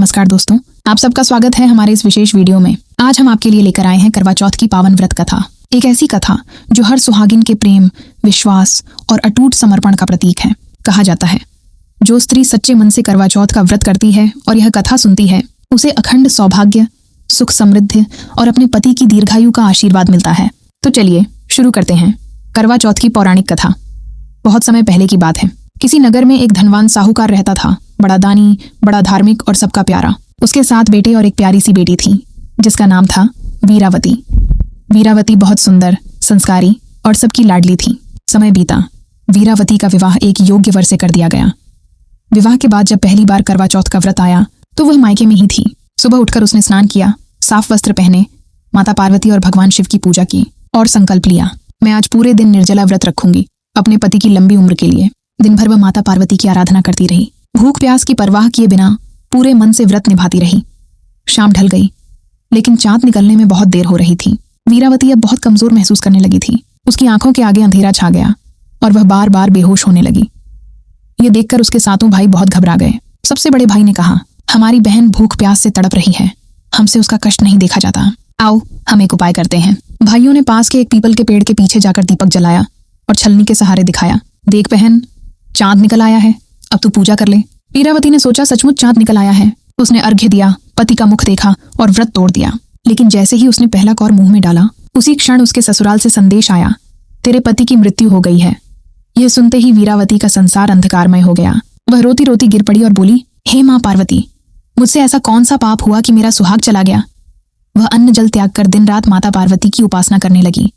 नमस्कार दोस्तों, आप सबका स्वागत है हमारे इस विशेष वीडियो में। आज हम आपके लिए लेकर आए हैं करवा चौथ की पावन व्रत कथा। एक ऐसी कथा जो हर सुहागिन के प्रेम, विश्वास और अटूट समर्पण का प्रतीक है। कहा जाता है, जो स्त्री सच्चे मन से करवा चौथ का व्रत करती है और यह कथा सुनती है, उसे अखंड सौभाग्य, सुख, समृद्धि और अपने पति की दीर्घायु का आशीर्वाद मिलता है। तो चलिए शुरू करते हैं करवा चौथ की पौराणिक कथा। बहुत समय पहले की बात है। किसी नगर में एक धनवान साहूकार रहता था। बड़ा दानी, बड़ा धार्मिक और सबका प्यारा। उसके 7 बेटे और एक प्यारी सी बेटी थी, जिसका नाम था वीरावती। वीरावती बहुत सुंदर, संस्कारी और सबकी लाडली थी। समय बीता। वीरावती का विवाह एक योग्य वर से कर दिया गया। विवाह के बाद जब पहली बार करवा चौथ का व्रत आया तो वह मायके में ही थी। सुबह उठकर उसने स्नान किया, साफ वस्त्र पहने, माता पार्वती और भगवान शिव की पूजा की और संकल्प लिया, मैं आज पूरे दिन निर्जला व्रत रखूंगी अपने पति की लंबी उम्र के लिए। दिन भर वह माता पार्वती की आराधना करती रही। भूख प्यास की परवाह किए बिना पूरे मन से व्रत निभाती रही। शाम ढल गई, लेकिन चांद निकलने में बहुत देर हो रही थी। वीरावती अब बहुत कमजोर महसूस करने लगी थी। उसकी आंखों के आगे अंधेरा छा गया और वह बार बार बेहोश होने लगी। ये देखकर उसके 7 भाई बहुत घबरा गए। सबसे बड़े भाई ने कहा, हमारी बहन भूख प्यास से तड़प रही है, हमसे उसका कष्ट नहीं देखा जाता। आओ हम एक उपाय करते हैं। भाइयों ने पास के एक पीपल के पेड़ के पीछे जाकर दीपक जलाया और छलनी के सहारे दिखाया, देख बहन, चांद निकल आया है, अब तू पूजा कर ले। वीरावती ने सोचा सचमुच चांद निकल आया है। उसने अर्घ्य दिया, पति का मुख देखा और व्रत तोड़ दिया। लेकिन जैसे ही उसने पहला कौर मुंह में डाला, उसी क्षण उसके ससुराल से संदेश आया, तेरे पति की मृत्यु हो गई है। यह सुनते ही वीरावती का संसार अंधकारमय हो गया। वह रोती रोती गिर पड़ी और बोली, हे माँ पार्वती, मुझसे ऐसा कौन सा पाप हुआ कि मेरा सुहाग चला गया। वह अन्न जल त्याग कर दिन रात माता पार्वती की उपासना करने लगी।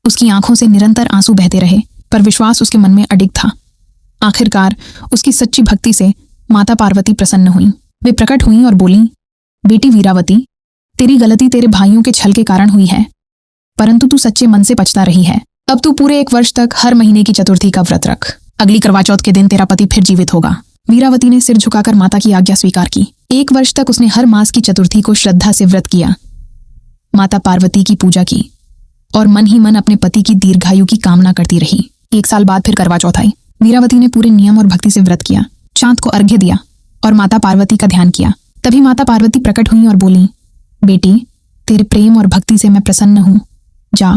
उसकी आंखों से निरंतर आंसू बहते रहे, पर विश्वास उसके मन में अडिग था। आखिरकार उसकी सच्ची भक्ति से माता पार्वती प्रसन्न हुई। वे प्रकट हुईं और बोलीं, बेटी वीरावती, तेरी गलती तेरे भाइयों के छल के कारण हुई है, परंतु तू सच्चे मन से पछता रही है। अब तू पूरे 1 वर्ष तक हर महीने की चतुर्थी का व्रत रख। अगली करवा चौथ के दिन तेरा पति फिर जीवित होगा। वीरावती ने सिर झुकाकर माता की आज्ञा स्वीकार की। 1 वर्ष तक उसने हर मास की चतुर्थी को श्रद्धा से व्रत किया, माता पार्वती की पूजा की और मन ही मन अपने पति की दीर्घायु की कामना करती रही। 1 साल बाद फिर करवा चौथ आई। वीरावती ने पूरे नियम और भक्ति से व्रत किया, चांद को अर्घ्य दिया और माता पार्वती का ध्यान किया। तभी माता पार्वती प्रकट हुई और बोली, बेटी, तेरे प्रेम और भक्ति से मैं प्रसन्न हूँ, जा,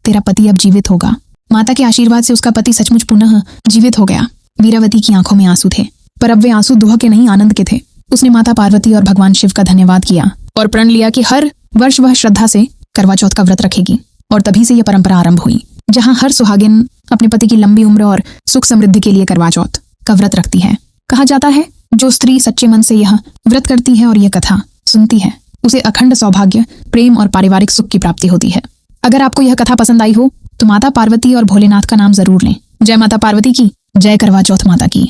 तेरा पति अब जीवित होगा। माता के आशीर्वाद से उसका पति सचमुच पुनः जीवित हो गया। वीरावती की आंखों में आंसू थे, पर अब वे आंसू दुह के नहीं, आनंद के थे। उसने माता पार्वती और भगवान शिव का धन्यवाद किया और प्रण लिया कि हर वर्ष वह श्रद्धा से करवा चौथ का व्रत रखेगी। और तभी से यह परंपरा आरंभ हुई, जहां हर सुहागिन अपने पति की लंबी उम्र और सुख समृद्धि के लिए करवा चौथ का व्रत रखती है। कहा जाता है, जो स्त्री सच्चे मन से यह व्रत करती है और यह कथा सुनती है, उसे अखंड सौभाग्य, प्रेम और पारिवारिक सुख की प्राप्ति होती है। अगर आपको यह कथा पसंद आई हो तो माता पार्वती और भोलेनाथ का नाम जरूर लें। जय माता पार्वती की, जय करवा चौथ माता की।